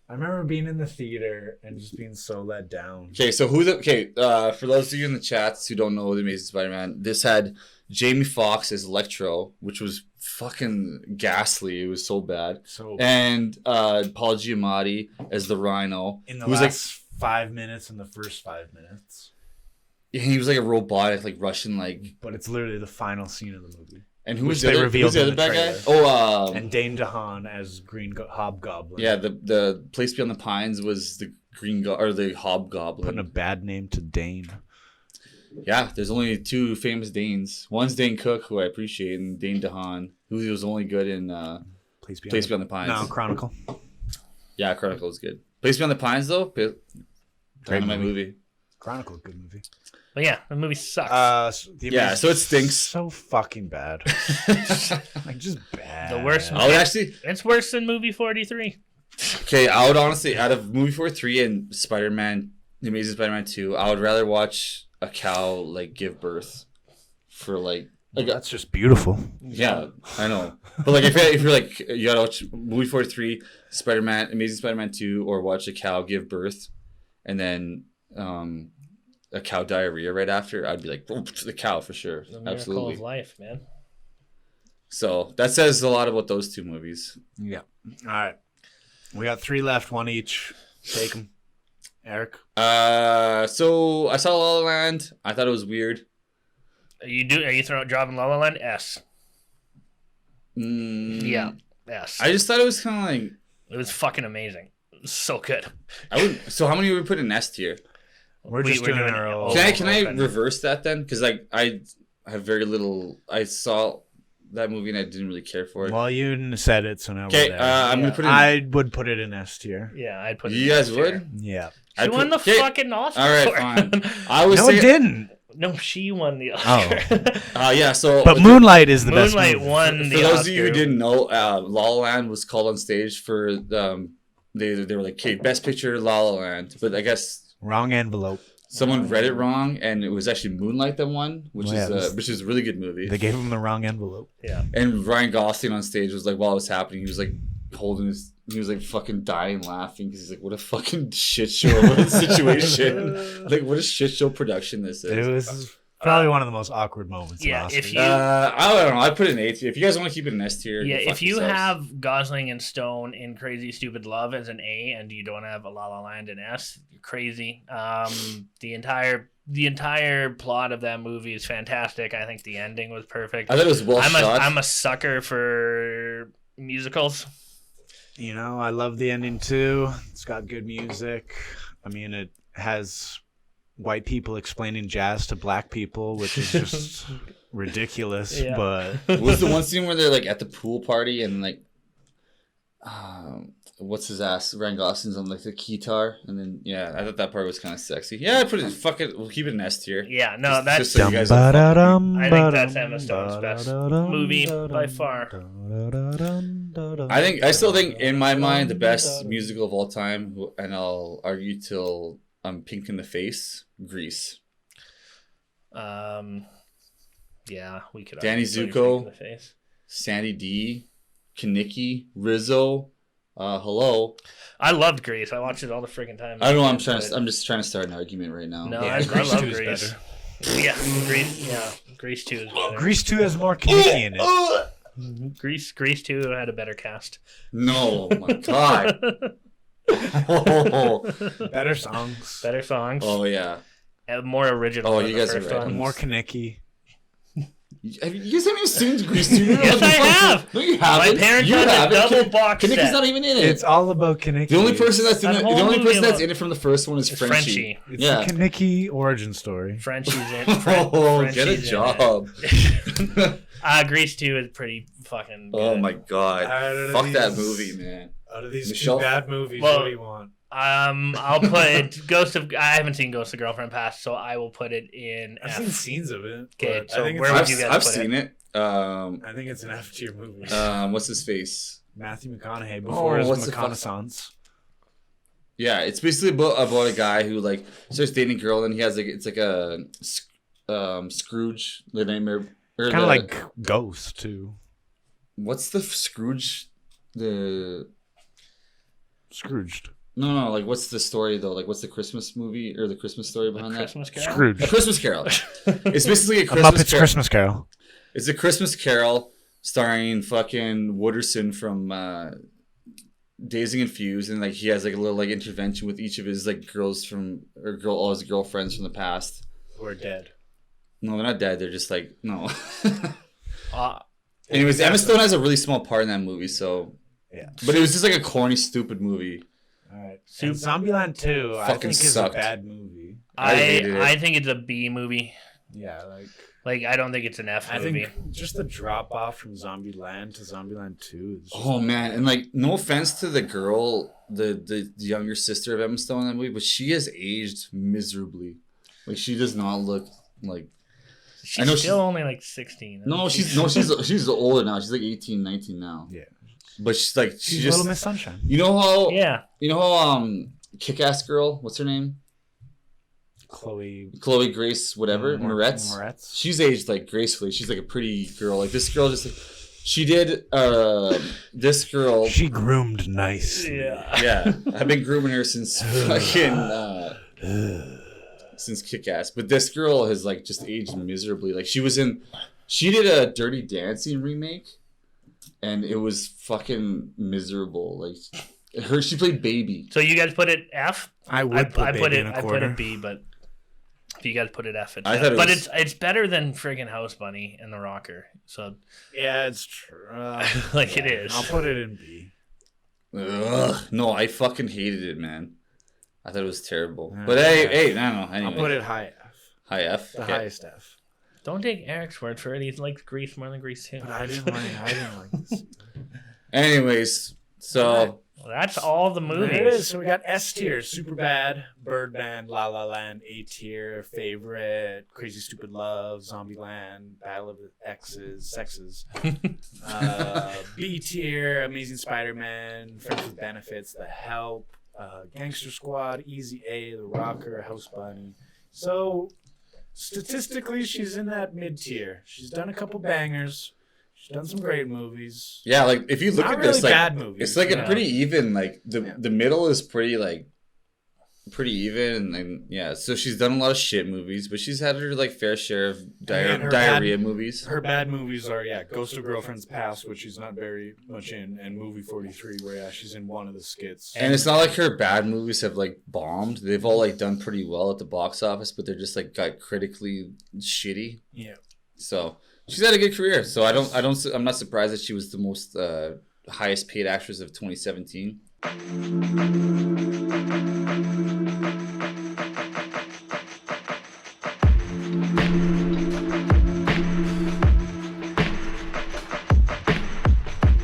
I remember being in the theater and just being so let down. Okay, so for those of you in the chats who don't know the Amazing Spider-Man, this had Jamie Foxx as Electro, which was fucking ghastly. It was so bad. And Paul Giamatti as the Rhino. In the last 5 minutes and the first 5 minutes. He was like a robotic, like Russian, But it's literally the final scene of the movie. And who was the other bad guy? Oh, and Dane DeHaan as Green Hobgoblin. Yeah, the Place Beyond the Pines was the the Hobgoblin. Putting a bad name to Dane. Yeah, there's only 2 famous Danes. One's Dane Cook, who I appreciate, and Dane DeHaan, who was only good in Place Beyond the Pines. No, Chronicle. Yeah, Chronicle is good. Place Beyond the Pines, though, dynamite movie. Chronicle, good movie. But yeah, the movie sucks. So it stinks. So fucking bad. Like, just bad. The worst. It's worse than movie 43. Okay, I would honestly, out of movie 43 and Spider-Man, The Amazing Spider-Man 2, I would rather watch a cow give birth for that's just beautiful. Yeah, I know. But if you're you gotta watch movie 43, Spider-Man, Amazing Spider-Man 2, or watch a cow give birth, and then a cow diarrhea right after, I'd be like, oh, the cow for sure. The miracle Absolutely. of life, man. So that says a lot about those 2 movies. Yeah. All right. We got 3 left, 1 each. Take them. Eric? So I saw La La Land. I thought it was weird. Are you dropping La La Land? S. Yeah. S. I just thought it was kind of it was fucking amazing. It was so good. So how many would we put in S tier? We're doing our own. Can I reverse that then? Because I have very little. I saw that movie and I didn't really care for it. Well, you said it, so now okay. We're there. I'm gonna put it. I would put it in S tier. Yeah, I'd put it. You guys would? Yeah. She won the fucking Oscar. All right, fine. It didn't. No, she won the Oscar. Yeah. So, but Moonlight is the best. Moonlight won the Oscar. For those of you who didn't know, La La Land was called on stage for they were like, okay, Best Picture, La La Land, but I guess wrong envelope. Someone read it wrong, and it was actually Moonlight that won, which is a really good movie. They gave him the wrong envelope. Yeah. And Ryan Gosling on stage was like, while it was happening, he was like holding he was like fucking dying laughing because he's like, what a fucking shit show of a situation. Like, what a shit show production this is. It was probably one of the most awkward moments. Yeah, if you, I don't know. I put it in A tier. If you guys want to keep it in S tier, yeah. If you have Gosling and Stone in Crazy Stupid Love as an A, and you don't have a La La Land in S, you're crazy. The entire plot of that movie is fantastic. I think the ending was perfect. I thought it was well shot. I'm a sucker for musicals. You know, I love the ending too. It's got good music. I mean, it has white people explaining jazz to black people, which is just ridiculous. Yeah. But was the one scene where they're like at the pool party and like, what's his ass? Ryan Gosling's on like the guitar, and then I thought that part was kind of sexy. Yeah, I put it. Fuck it, we'll keep it in S tier. Yeah, no, that's. So you guys I think that's Emma Stone's best movie by far. I still think in my mind the best musical of all time, and I'll argue till I'm pink in the face. Grease. Yeah, we could. Danny Zuko, Sandy D, Kaneki, Rizzo. Hello. I loved Grease. I watched it all the freaking time. I don't know. I'm just trying to start an argument right now. No, I love Grease. Yeah, Grease. Yeah, Grease 2 is better. Grease 2 has more Kaneki in it. Grease 2 had a better cast. No, my God. Oh, Better songs. Better songs. oh yeah. More original. Oh, than you the guys are first right. one. More Kaneki. You guys haven't seen Grease 2? Yes, I have. No, you haven't. My parents you had a haven't. double box Kanecki's set. not even in it. It's all about Kaneki. The only person that's in That it, whole the only movie person that's about- in it from the first one is It's Frenchie. It's Yeah. the Kaneki origin story. Frenchie's in. Oh, get a Frenchie's in job. it. Grease 2 is pretty fucking good. Oh my God. Out of Fuck that these- movie, man. Out of these Michelle- two bad movies, Well- what do you want? I'll put Ghost of. I haven't seen Ghost of Girlfriend Past, so I will put it in I've F. seen scenes of it. Okay, but so I think where it's, would you guys I've put seen it. I think it's an F tier movie. What's his face? Matthew McConaughey before his what's the reconnaissance. Yeah, it's basically about a guy who like starts dating a girl, and he has like it's like a Scrooge, the nightmare. Kind of like Ghost too. What's the Scrooge? The Scrooged. no, like what's the story though? Like what's the Christmas movie or the Christmas story behind that? Christmas Carol. Scrooge. A Christmas Carol. It's basically a A Christmas Muppets Carol. Christmas Carol. It's a Christmas Carol starring fucking Wooderson from Dazed and Confused, and like he has like a little like intervention with each of his like all his girlfriends from the past. Who are dead. No, they're not dead. They're just like no. Uh, Anyways, Emma Stone has a really small part in that movie, so Yeah. but it was just like a corny, stupid movie. Alright. Soup. Zombieland 2, I Fucking think is sucked. a bad movie. I hated it. I think it's a B movie. Yeah, like Like I don't think it's an F I movie. think just the drop off from Zombieland to Zombieland 2 is just Oh man, and like no offense to the girl, the younger sister of Emma Stone in that movie, but she has aged miserably. Like she does not look like. She's I know still only like 16. No, she's older now. She's like 18, 19 now. Yeah. But she's like She's just Little Miss Sunshine. you know how Yeah. Kick-Ass girl, what's her name? Chloe Chloe Grace whatever, Moretz. Moretz. She's aged like gracefully. She's like a pretty girl. Like this girl just like, she did this girl She groomed nice. Yeah. yeah, I've been grooming her since fucking since Kick-Ass. But this girl has like just aged miserably. Like she did a Dirty Dancing remake, and it was fucking miserable. Like she played Baby. So you guys put it F? I would I put put Baby it. in a I put quarter. it B, but if you guys put it F, it's I F. thought it But was- it's better than friggin' House Bunny and the Rocker. So Yeah, it's true. Like, it is. I'll put it in B. Ugh, no, I fucking hated it, man. I thought it was terrible. Yeah, but okay. hey, I don't know. Anyway. I'll put it high F. High F. The Okay. highest F. don't take Eric's word for it. He likes Grease more than Grease 2. But I didn't like this. Anyways, so Well, that's all the movies. There it is. So we got S tier, Superbad, Birdman, La La Land, A tier, Favorite, Crazy Stupid Love, Zombieland, Battle of the X's, Sexes. B tier, Amazing Spider-Man, Friends with Benefits, The Help, Gangster Squad, Easy A, The Rocker, House Bunny. So statistically, she's in that mid tier. She's done a couple bangers. She's done some great movies. yeah, like if you look Not at really this, like bad movies. it's like Yeah. a pretty even. Like the Yeah. the middle is pretty even, and then yeah. So she's done a lot of shit movies, but she's had her like fair share of And her diarrhea bad- movies. Her bad movies are, Ghost of Girlfriend's Past, which she's not very much in, and Movie 43, where, she's in one of the skits. And it's not like her bad movies have like bombed. They've all like done pretty well at the box office, but they're just like got critically shitty. Yeah. So she's had a good career. So I'm not surprised that she was the most highest paid actress of 2017.